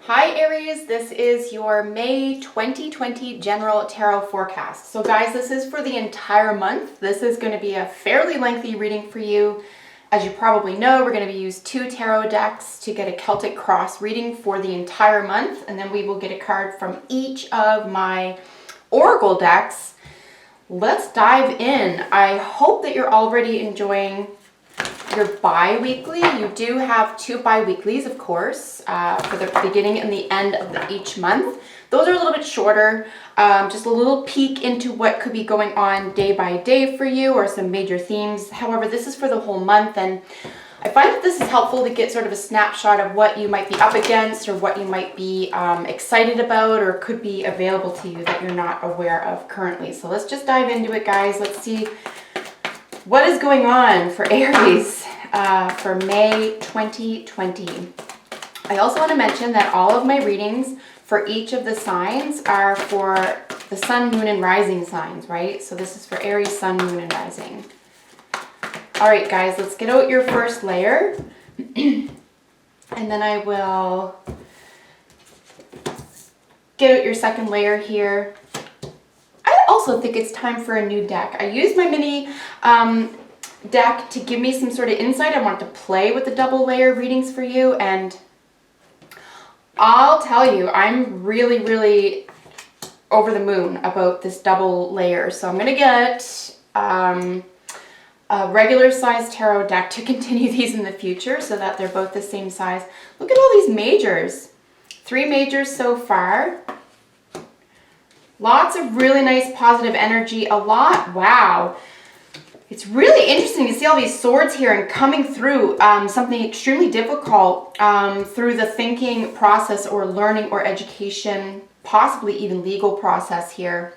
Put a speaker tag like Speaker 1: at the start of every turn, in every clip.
Speaker 1: Hi Aries, this is your May 2020 general tarot forecast. So guys, this is for the entire month. This is going to be a fairly lengthy reading for you. As you probably know, we're going to use 2 tarot decks to get a Celtic cross reading for the entire month, and then we will get a card from each of my oracle decks. Let's dive in. I hope that you're already enjoying your bi-weekly. You do have 2 bi-weeklies, of course, for the beginning and the end of each month. Those are a little bit shorter, just a little peek into what could be going on day by day for you, or some major themes. However, this is for the whole month, and I find that this is helpful to get sort of a snapshot of what you might be up against, or what you might be excited about, or could be available to you that you're not aware of currently. So let's just dive into it, guys. Let's see what is going on for Aries for May 2020. I also want to mention that all of my readings for each of the signs are for the sun, moon, and rising signs, right? So this is for Aries, sun, moon, and rising. All right, guys, let's get out your first layer. And then I will get out your second layer here. I also think it's time for a new deck. I used my mini deck to give me some sort of insight. I want to play with the double layer readings for you, and I'll tell you, I'm really over the moon about this double layer. So I'm gonna get a regular size tarot deck to continue these in the future so that they're both the same size. Look at all these majors. 3 majors so far. Lots of really nice positive energy, a lot, wow. It's really interesting to see all these swords here and coming through something extremely difficult through the thinking process or learning or education, possibly even legal process here.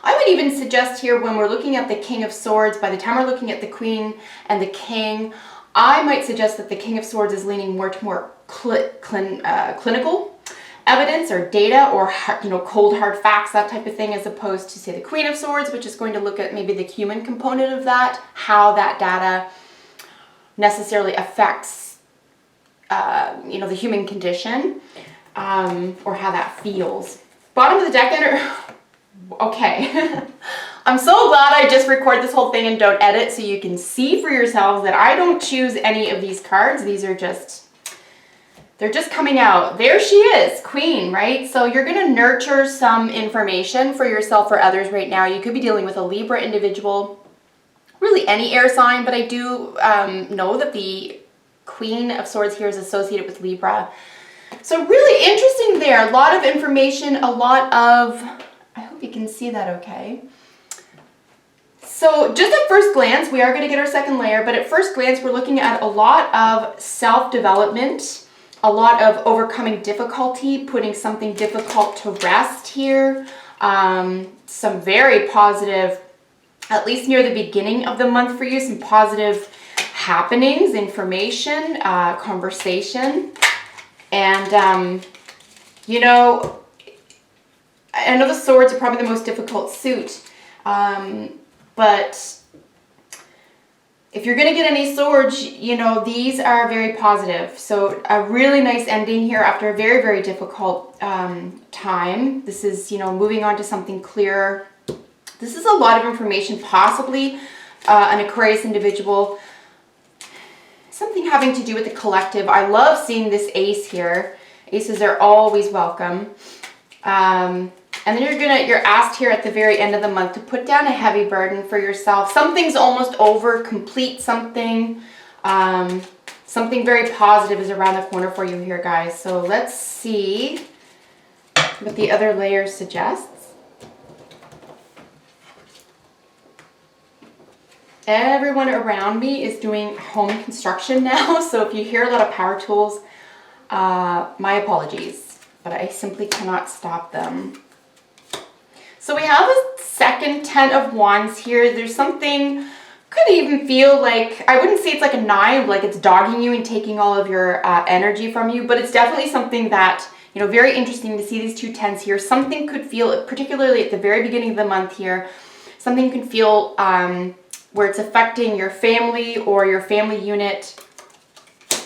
Speaker 1: I would even suggest here, when we're looking at the King of Swords, by the time we're looking at the Queen and the King, I might suggest that the King of Swords is leaning more clinical evidence or data, or cold hard facts, that type of thing, as opposed to, say, the Queen of Swords, which is going to look at maybe the human component of that, how that data necessarily affects the human condition, or how that feels. Bottom of the deck, okay. I'm so glad I just record this whole thing and don't edit, so you can see for yourselves that I don't choose any of these cards. These are they're just coming out. There she is, Queen, right? So you're going to nurture some information for yourself or others right now. You could be dealing with a Libra individual, really any air sign, but I do know that the Queen of Swords here is associated with Libra. So really interesting there. A lot of information, a lot of, I hope you can see that okay. So just at first glance, we are going to get our second layer, but at first glance, we're looking at a lot of self-development, a lot of overcoming difficulty, putting something difficult to rest here. Some very positive, at least near the beginning of the month for you, some positive happenings, information, conversation. And, I know the swords are probably the most difficult suit, but if you're going to get any swords, these are very positive. So a really nice ending here after a very difficult time. This is, moving on to something clearer. This is a lot of information, possibly an Aquarius individual. Something having to do with the collective. I love seeing this ace here. Aces are always welcome. And then you're asked here at the very end of the month to put down a heavy burden for yourself. Something's almost over, complete something. Something very positive is around the corner for you here, guys. So let's see what the other layer suggests. Everyone around me is doing home construction now. So if you hear a lot of power tools, my apologies, but I simply cannot stop them. So we have a second 10 of Wands here. There's something, could even feel like, I wouldn't say it's like a 9, like it's dogging you and taking all of your energy from you, but it's definitely something that, very interesting to see these 2 10s here. Something could feel, particularly at the very beginning of the month here, something could feel where it's affecting your family or your family unit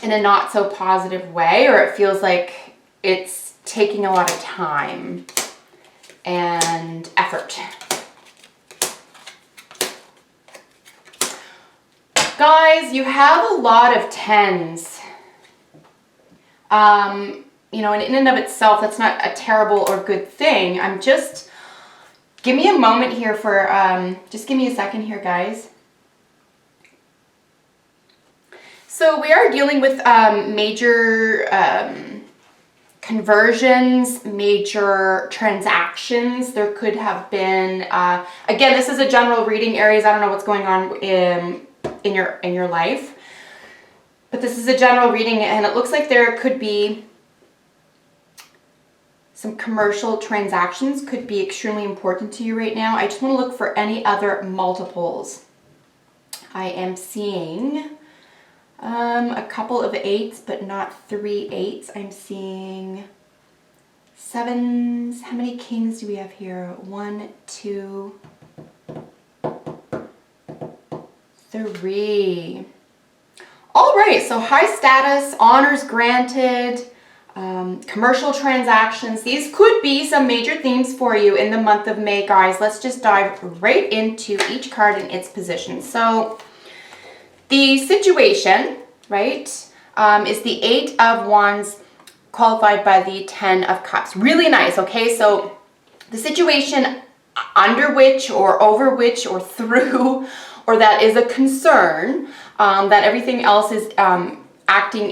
Speaker 1: in a not so positive way, or it feels like it's taking a lot of time and effort. Guys, you have a lot of 10s. You know, and in and of itself, that's not a terrible or good thing. I'm just, give me a moment here for, just give me a second here, guys. So we are dealing with major conversions, major transactions. There could have been, again, this is a general reading, Aries. I don't know what's going on in your life, but this is a general reading, and it looks like there could be some commercial transactions could be extremely important to you right now. I just want to look for any other multiples. I am seeing a couple of 8s, but not 3 8s. I'm seeing 7s. How many kings do we have here? 1, 2, 3. All right, so high status, honors granted, commercial transactions. These could be some major themes for you in the month of May, guys. Let's just dive right into each card in its position. So the situation, right, is the 8 of Wands qualified by the 10 of Cups. Really nice, okay? So the situation under which or over which or through or that is a concern that everything else is acting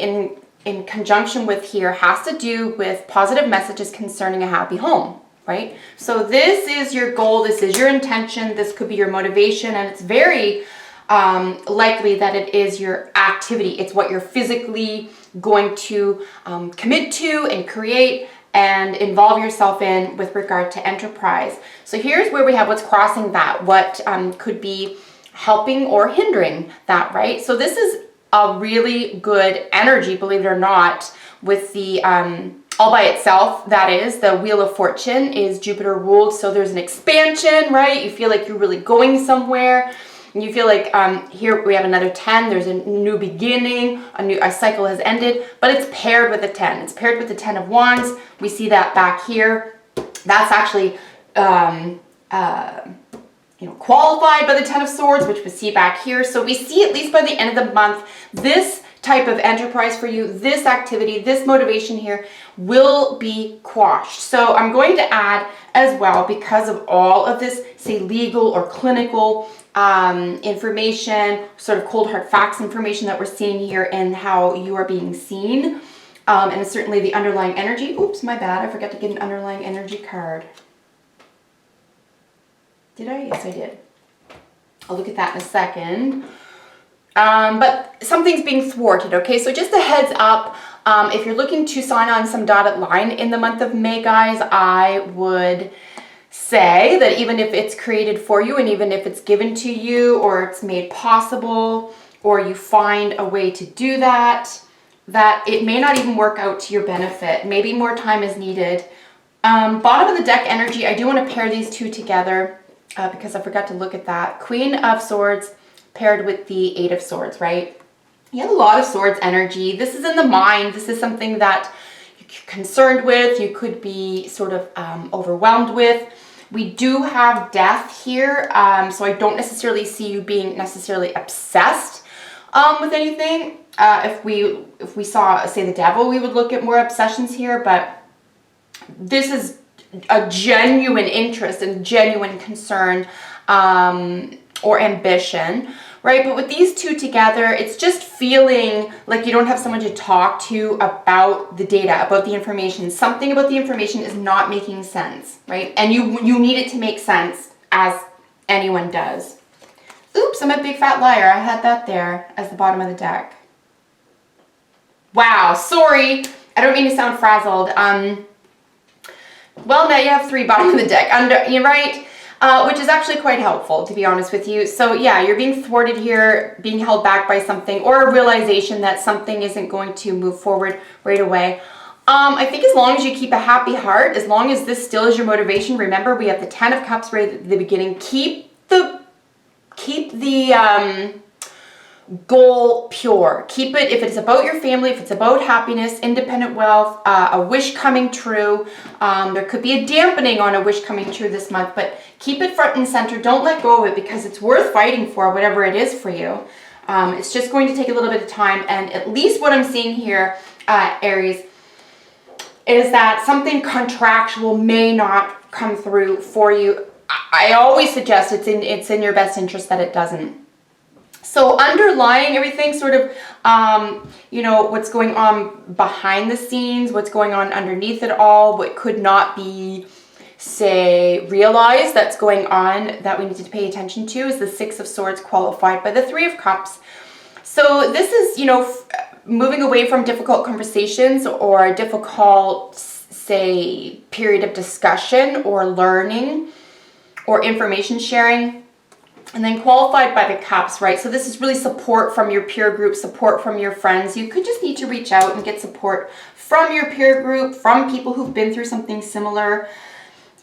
Speaker 1: in conjunction with here has to do with positive messages concerning a happy home, right? So this is your goal, this is your intention, this could be your motivation, and it's very likely that it is your activity. It's what you're physically going to commit to and create and involve yourself in with regard to enterprise. So here's where we have what's crossing that, what could be helping or hindering that, right? So this is a really good energy, believe it or not, with the all by itself, that is, the Wheel of Fortune is Jupiter ruled, so there's an expansion, right? You feel like you're really going somewhere, and you feel like here we have another 10, there's a new beginning, a cycle has ended, but it's paired with a 10. It's paired with the 10 of Wands. We see that back here. That's actually qualified by the 10 of Swords, which we see back here. So we see, at least by the end of the month, this type of enterprise for you, this activity, this motivation here will be quashed. So I'm going to add as well, because of all of this, say, legal or clinical information, sort of cold hard facts information that we're seeing here and how you are being seen. And certainly the underlying energy. Oops, my bad. I forgot to get an underlying energy card. Did I? Yes, I did. I'll look at that in a second. But something's being thwarted, okay? So just a heads up, if you're looking to sign on some dotted line in the month of May, guys, I would say that even if it's created for you and even if it's given to you or it's made possible or you find a way to do that, that it may not even work out to your benefit. Maybe more time is needed. Bottom of the deck energy, I do want to pair these two together because I forgot to look at that. Queen of Swords paired with the 8 of Swords, right? You have a lot of Swords energy. This is in the mind. This is something that you're concerned with. You could be sort of overwhelmed with. We do have death here, so I don't necessarily see you being necessarily obsessed with anything. If we saw, say, the devil, we would look at more obsessions here, but this is a genuine interest and genuine concern or ambition, right? But with these two together, it's just feeling like you don't have someone to talk to about the data, about the information. Something about the information is not making sense, right? And you need it to make sense, as anyone does. Oops, I'm a big fat liar. I had that there as the bottom of the deck. Wow, sorry. I don't mean to sound frazzled. Well, now you have 3 bottom of the deck. You're right. Which is actually quite helpful, to be honest with you. So yeah, you're being thwarted here, being held back by something, or a realization that something isn't going to move forward right away. I think as long as you keep a happy heart, as long as this still is your motivation, remember we have the 10 of Cups right at the beginning. Keep the goal pure. Keep it, if it's about your family, if it's about happiness, independent wealth, a wish coming true. There could be a dampening on a wish coming true this month, but keep it front and center. Don't let go of it because it's worth fighting for, whatever it is for you. It's just going to take a little bit of time, and at least what I'm seeing here, Aries, is that something contractual may not come through for you. I always suggest it's in your best interest that it doesn't. So underlying everything, sort of, you know, what's going on behind the scenes, what's going on underneath it all, what could not be, say, realized that's going on that we need to pay attention to is the Six of Swords qualified by the Three of Cups. So this is, you know, moving away from difficult conversations or a difficult, say, period of discussion or learning or information sharing. And then qualified by the Cups, right? So this is really support from your peer group, support from your friends. You could just need to reach out and get support from your peer group, from people who've been through something similar.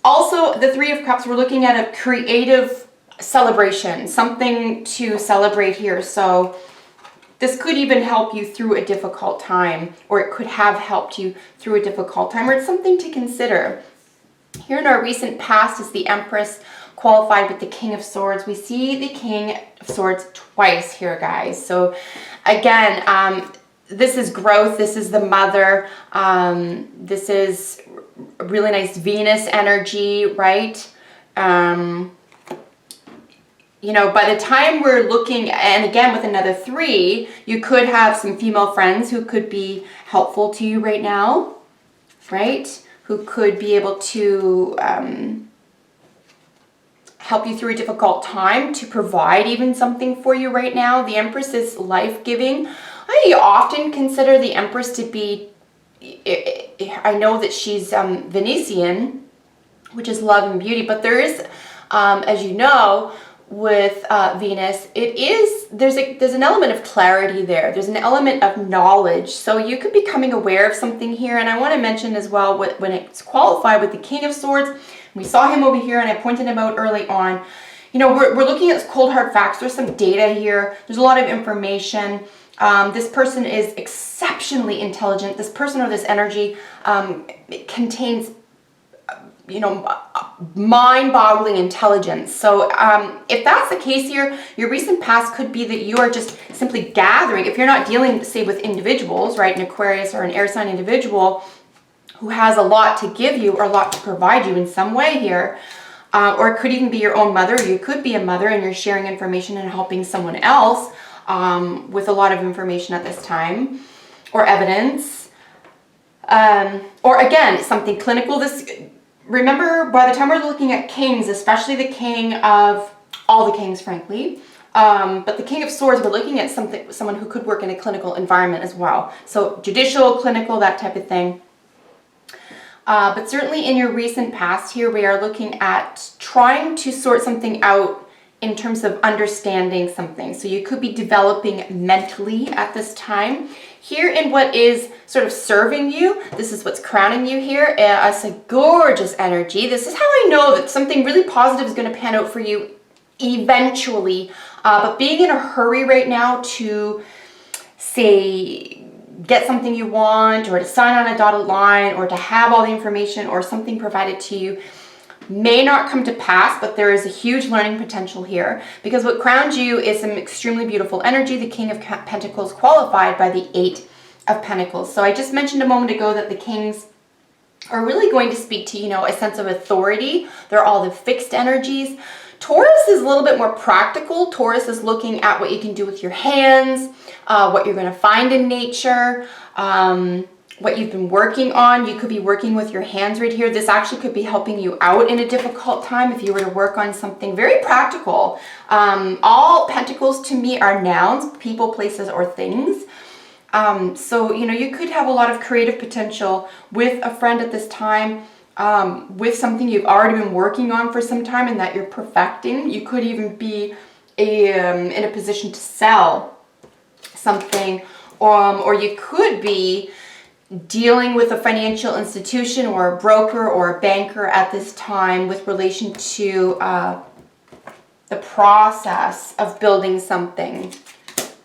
Speaker 1: Also, the Three of Cups, we're looking at a creative celebration, something to celebrate here. So this could even help you through a difficult time, or it could have helped you through a difficult time, or it's something to consider. Here in our recent past is the Empress qualified with the King of Swords. We see the King of Swords twice here, guys. So again, this is growth. This is the mother. This is really nice Venus energy, right? You know, by the time we're looking, and again with another 3, you could have some female friends who could be helpful to you right now, right? Who could be able to help you through a difficult time, to provide even something for you right now. The Empress is life-giving. I often consider the Empress to be, I know that she's Venusian, which is love and beauty, but there is, as you know, with Venus, there's an element of clarity there. There's an element of knowledge. So you could be becoming aware of something here. And I want to mention as well, when it's qualified with the King of Swords, we saw him over here and I pointed him out early on. You know, we're looking at cold hard facts. There's some data here. There's a lot of information. This person is exceptionally intelligent. This person or this energy contains, you know, mind-boggling intelligence. So if that's the case here, your recent past could be that you are just simply gathering. If you're not dealing, say, with individuals, right, an Aquarius or an air sign individual who has a lot to give you or a lot to provide you in some way here, or it could even be your own mother. You could be a mother and you're sharing information and helping someone else with a lot of information at this time, or evidence, or again, something clinical. Remember, by the time we're looking at kings, especially the king of all the kings, frankly, but the King of Swords, we're looking at someone who could work in a clinical environment as well. So judicial, clinical, that type of thing. But certainly in your recent past here, we are looking at trying to sort something out in terms of understanding something. So you could be developing mentally at this time. Here in what is sort of serving you, this is what's crowning you here. It's a gorgeous energy. This is how I know that something really positive is going to pan out for you eventually. But being in a hurry right now to, say, get something you want, or to sign on a dotted line, or to have all the information or something provided to you, may not come to pass, but there is a huge learning potential here, because what crowns you is some extremely beautiful energy. The King of Pentacles qualified by the Eight of Pentacles. So I just mentioned a moment ago that the kings are really going to speak to, you know, a sense of authority. They're all the fixed energies. Taurus is a little bit more practical. Taurus is looking at what you can do with your hands, what you're going to find in nature, what you've been working on. You could be working with your hands right here. This actually could be helping you out in a difficult time if you were to work on something very practical. All pentacles to me are nouns, people, places, or things. So, you know, you could have a lot of creative potential with a friend at this time, with something you've already been working on for some time and that you're perfecting. You could even be in a position to sell something, or you could be dealing with a financial institution or a broker or a banker at this time with relation to the process of building something.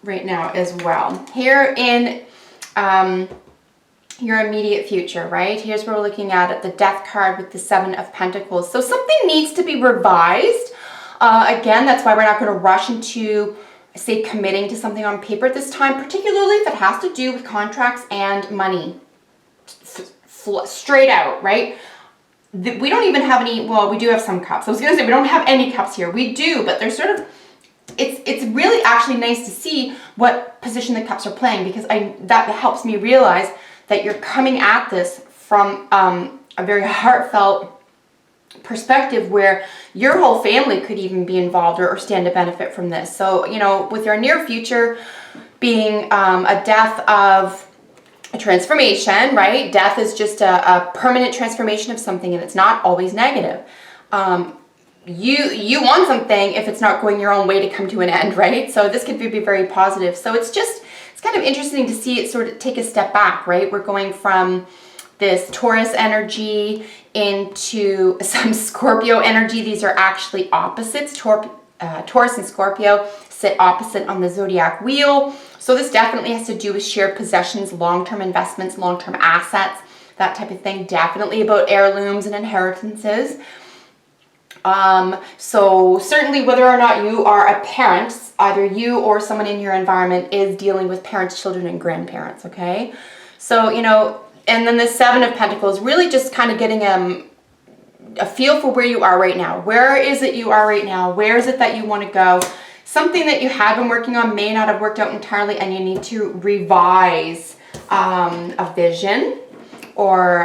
Speaker 1: right now as well. Here in your immediate future, right? Here's where we're looking at the Death card with the Seven of Pentacles. So something needs to be revised. Again, that's why we're not going to rush into, say, committing to something on paper at this time, particularly if it has to do with contracts and money. Straight out, right? We don't even have any, well, we do have some cups. I was going to say we don't have any cups here. We do, but they're sort of, it's really actually nice to see what position the cups are playing, because that helps me realize that you're coming at this from a very heartfelt perspective where your whole family could even be involved or stand to benefit from this. So, you know, with your near future being a death of a transformation, right? Death is just a permanent transformation of something, and it's not always negative. You want something, if it's not going your own way, to come to an end, right? So this could be very positive. So it's kind of interesting to see it sort of take a step back, right? We're going from this Taurus energy into some Scorpio energy. These are actually opposites. Taurus and Scorpio sit opposite on the zodiac wheel. So this definitely has to do with shared possessions, long-term investments, long-term assets, that type of thing. Definitely about heirlooms and inheritances. So certainly whether or not you are a parent, either you or someone in your environment is dealing with parents, children, and grandparents, okay? So, you know, and then the Seven of Pentacles, really just kind of getting a feel for where you are right now. Where is it you are right now? Where is it that you want to go? Something that you have been working on may not have worked out entirely, and you need to revise a vision or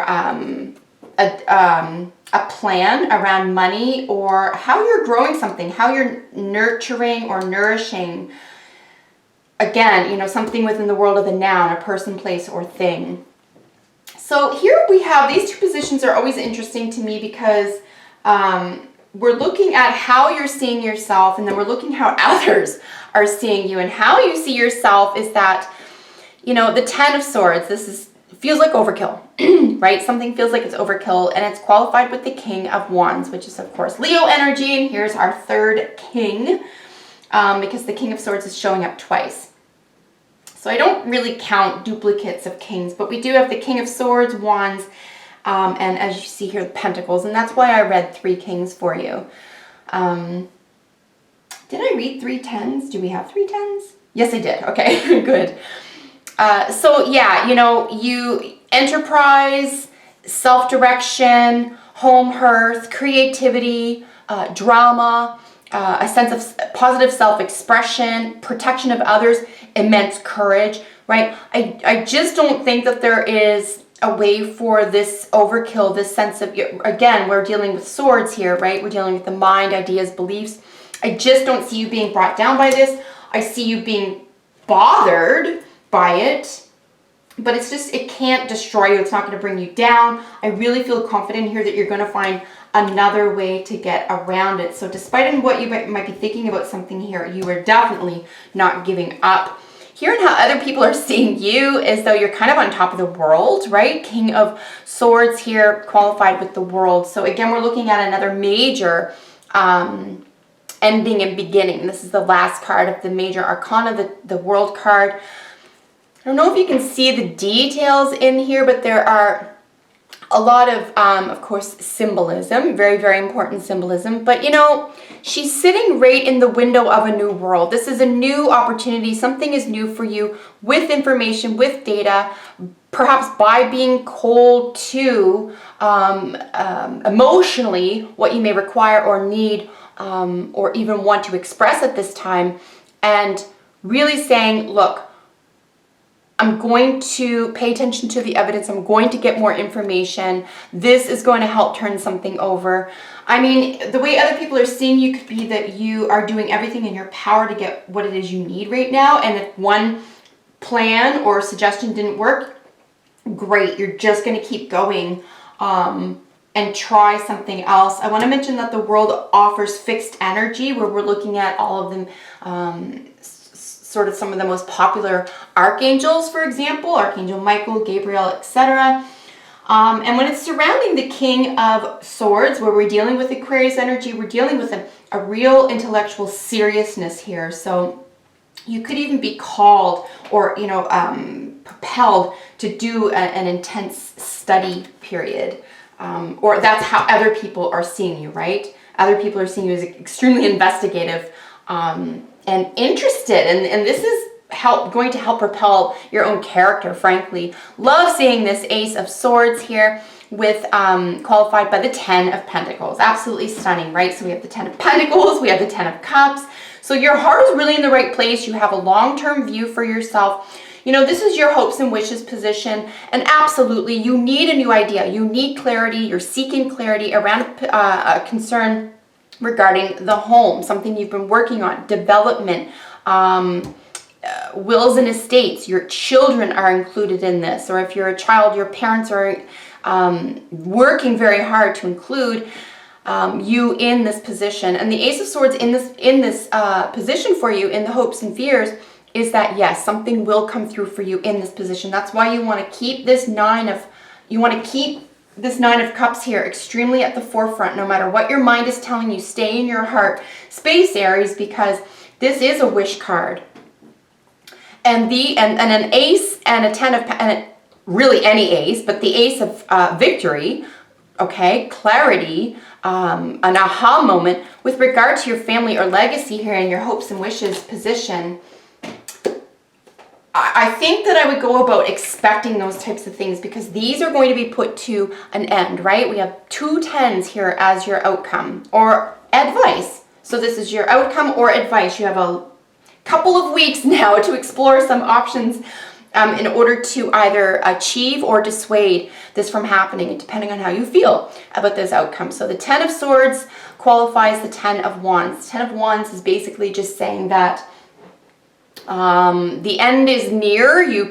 Speaker 1: a plan around money, or how you're growing something, how you're nurturing or nourishing. Again, you know, something within the world of the noun, a person, place, or thing. So here we have, these two positions are always interesting to me, because we're looking at how you're seeing yourself, and then we're looking how others are seeing you. And how you see yourself is that, you know, the Ten of Swords, feels like overkill, right? Something feels like it's overkill, and it's qualified with the King of Wands, which is, of course, Leo energy. And here's our third king, because the King of Swords is showing up twice. So I don't really count duplicates of kings, but we do have the King of Swords, Wands, and as you see here, the Pentacles. And that's why I read 3 kings for you. Did I read 3 tens? Do we have 3 tens? Yes, I did. Okay, good. So yeah, you know, enterprise, self-direction, home hearth, creativity, drama, a sense of positive self-expression, protection of others, immense courage, right? I just don't think that there is a way for this overkill, this sense of, again, we're dealing with swords here, right? We're dealing with the mind, ideas, beliefs. I just don't see you being brought down by this. I see you being bothered by it, but it can't destroy you. It's not going to bring you down. I really feel confident here that you're going to find another way to get around it. So despite what you might be thinking about something here, you are definitely not giving up. Hearing how other people are seeing you as though you're kind of on top of the world, right? King of Swords here, qualified with the World. So again, we're looking at another major ending and beginning. This is the last card of the major arcana, the World card. I don't know if you can see the details in here, but there are a lot of course, symbolism, very important symbolism. But, you know, she's sitting right in the window of a new world. This is a new opportunity. Something is new for you, with information, with data, perhaps by being cold to emotionally what you may require or need or even want to express at this time, and really saying, look, I'm going to pay attention to the evidence. I'm going to get more information. This is going to help turn something over. I mean, the way other people are seeing you could be that you are doing everything in your power to get what it is you need right now. And if one plan or suggestion didn't work, great. You're just going to keep going and try something else. I want to mention that the World offers fixed energy, where we're looking at all of them, sort of some of the most popular archangels, for example, Archangel Michael, Gabriel, etc. And when it's surrounding the King of Swords, where we're dealing with Aquarius energy, we're dealing with a real intellectual seriousness here. So You could even be called or, you know, propelled to do an intense study period. Or that's how other people are seeing you, right? Other people are seeing you as extremely investigative and interested. And this is going to help propel your own character, frankly. Love seeing this Ace of Swords here with qualified by the 10 of Pentacles. Absolutely stunning, right? So we have the 10 of Pentacles, we have the 10 of Cups. So your heart is really in the right place. You have a long-term view for yourself. You know, this is your hopes and wishes position, and absolutely, you need a new idea. You need clarity. You're seeking clarity around a concern regarding the home, something you've been working on, development, wills and estates. Your children are included in this, or if you're a child, your parents are working very hard to include you in this position. And the Ace of Swords in this position for you, in the hopes and fears, is that yes, something will come through for you in this position. That's why you want to keep this Nine of Cups here extremely at the forefront. No matter what your mind is telling you, stay in your heart space, Aries, because this is a wish card. And an ace and a 10 of, and really any ace, but the Ace of victory, okay, clarity, an aha moment with regard to your family or legacy here in your hopes and wishes position. I think that I would go about expecting those types of things because these are going to be put to an end, right? We have 2 10s here as your outcome or advice. So this is your outcome or advice. You have a couple of weeks now to explore some options in order to either achieve or dissuade this from happening, depending on how you feel about this outcome. So the 10 of Swords qualifies the 10 of Wands. 10 of Wands is basically just saying that the end is near. You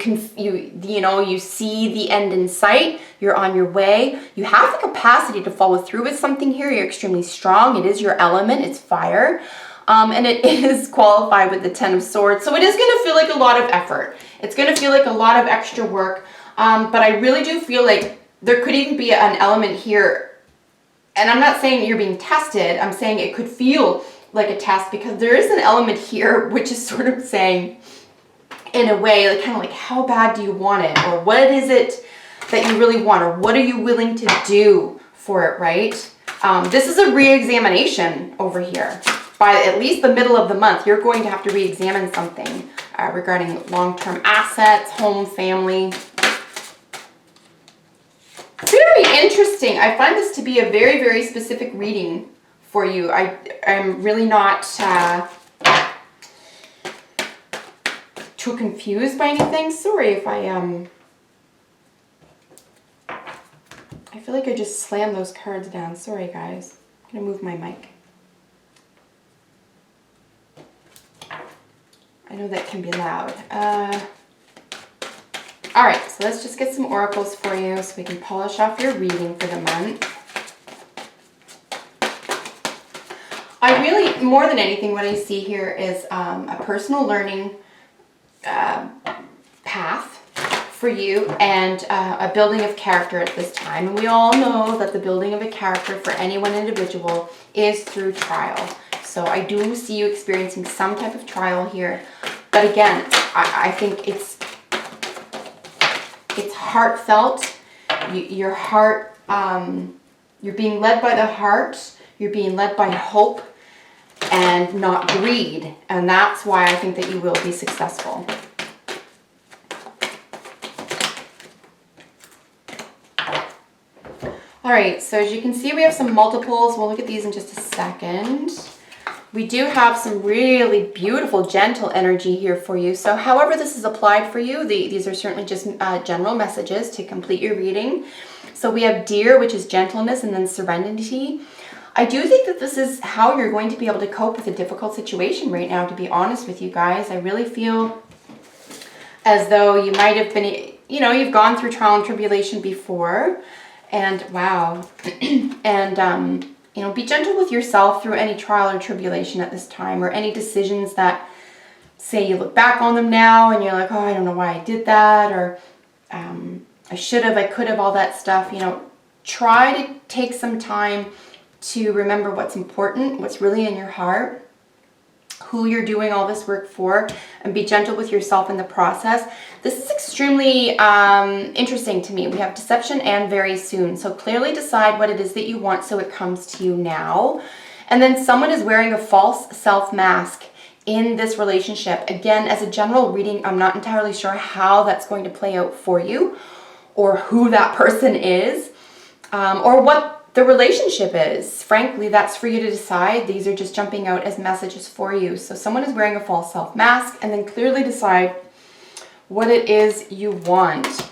Speaker 1: see the end in sight. You're on your way. You have the capacity to follow through with something here. You're extremely strong. It is your element. It's fire. And it is qualified with the 10 of Swords. So it is going to feel like a lot of effort. It's going to feel like a lot of extra work. But I really do feel like there could even be an element here. And I'm not saying you're being tested. I'm saying it could feel like a test because there is an element here which is sort of saying, in a way, like kind of like, how bad do you want it? Or what is it that you really want? Or what are you willing to do for it, right? This is a re-examination over here. By at least the middle of the month, you're going to have to re-examine something regarding long-term assets, home, family. Very interesting. I find this to be a very, very specific reading for you. I'm really not too confused by anything. Sorry if I feel like I just slammed those cards down. Sorry, guys. I'm gonna move my mic. I know that can be loud. All right, so let's just get some oracles for you so we can polish off your reading for the month. I really, more than anything, what I see here is a personal learning path for you and a building of character at this time. And we all know that the building of a character for any one individual is through trial. So I do see you experiencing some type of trial here. But again, I think it's heartfelt. Your heart, you're being led by the heart. You're being led by hope and not greed. And that's why I think that you will be successful. All right, so as you can see, we have some multiples. We'll look at these in just a second. We do have some really beautiful, gentle energy here for you. So however this is applied for you, these are certainly just general messages to complete your reading. So we have Deer, which is gentleness, and then Serenity. I do think that this is how you're going to be able to cope with a difficult situation right now, to be honest with you guys. I really feel as though you might have been, you've gone through trial and tribulation before. And wow. And, be gentle with yourself through any trial or tribulation at this time, or any decisions that, say, you look back on them now and you're like, oh, I don't know why I did that, or I should have, I could have, all that stuff. Try to take some time to remember what's important, what's really in your heart, who you're doing all this work for, and be gentle with yourself in the process. This is extremely interesting to me. We have deception and very soon. So clearly decide what it is that you want so it comes to you now. And then someone is wearing a false self mask in this relationship. Again, as a general reading, I'm not entirely sure how that's going to play out for you, or who that person is, or what the relationship is. Frankly, that's for you to decide. These are just jumping out as messages for you. So someone is wearing a false self mask, and then clearly decide what it is you want.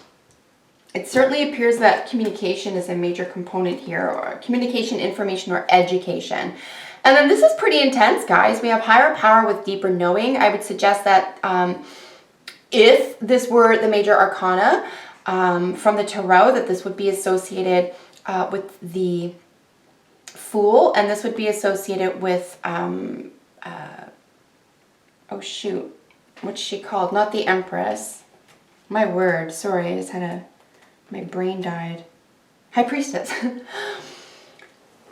Speaker 1: It certainly appears that communication is a major component here, or communication, information, or education. And then this is pretty intense, guys. We have higher power with deeper knowing. I would suggest that if this were the major arcana from the tarot, that this would be associated with the Fool, and this would be associated with, oh shoot, what's she called? Not the Empress. My word, sorry, I just had my brain died. High Priestess.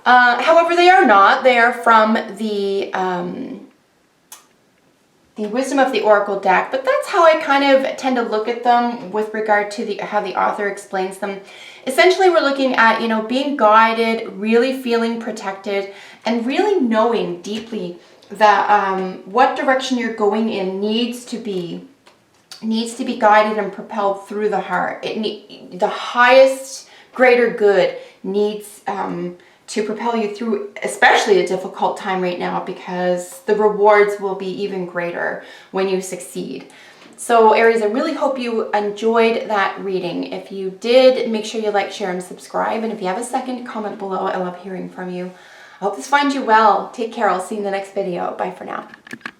Speaker 1: However, they are not. They are from the Wisdom of the Oracle deck, but that's how I kind of tend to look at them with regard to how the author explains them. Essentially, we're looking at, you know, being guided, really feeling protected, and really knowing deeply that what direction you're going in needs to be guided and propelled through the heart. The highest, greater good needs to propel you through, especially a difficult time right now, because the rewards will be even greater when you succeed. So Aries, I really hope you enjoyed that reading. If you did, make sure you like, share, and subscribe. And if you have a second, comment below. I love hearing from you. I hope this finds you well. Take care. I'll see you in the next video. Bye for now.